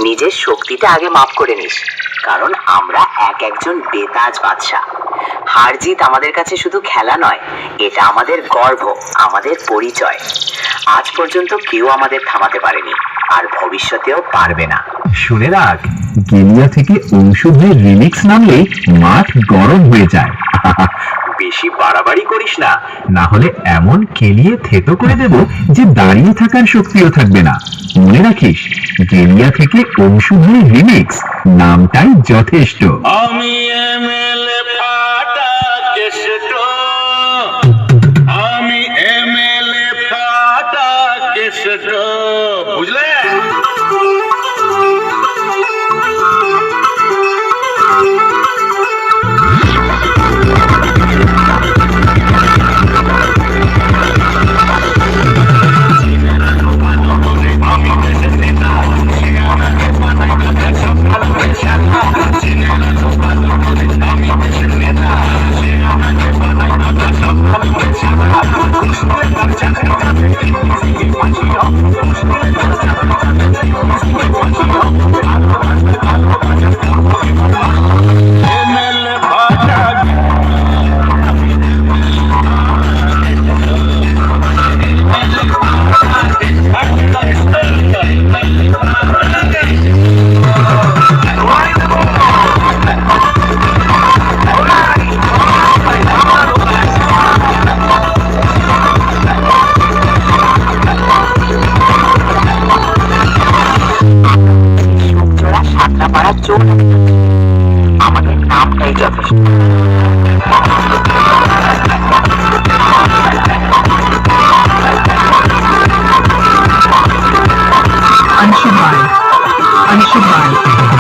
নিজের শক্তিটা আগে মাপ করে নিস, কারণ আমরা একজন বেতাজ বাদশা। হার জিত আমাদের কাছে শুধু খেলা নয়, এটা আমাদের গর্ব, আমাদের পরিচয়। আজ পর্যন্ত কেউ আমাদের থামাতে পারেনি, আর ভবিষ্যতেও পারবে না। শুনে রাখ, গেলিয়া থেকে ঔষধের রিমিক্স নামলেই মাঠ গরম হয়ে যায়। বেশি বাড়াবাড়ি করিস না, না হলে এমন কেলিয়ে থেতো করে দেব যে দাঁড়িয়ে থাকার শক্তিও থাকবে না। মনে রাখিস, গেলিয়া থেকে ঔষধের রিমিক্স নামটাই যথেষ্ট। আমি এমএলএ ফাটা কেষ্ট, আমি এমএলএ ফাটা কেষ্ট, বুঝলে? আমাদের নামটাই যথেষ্ট। अंशुमान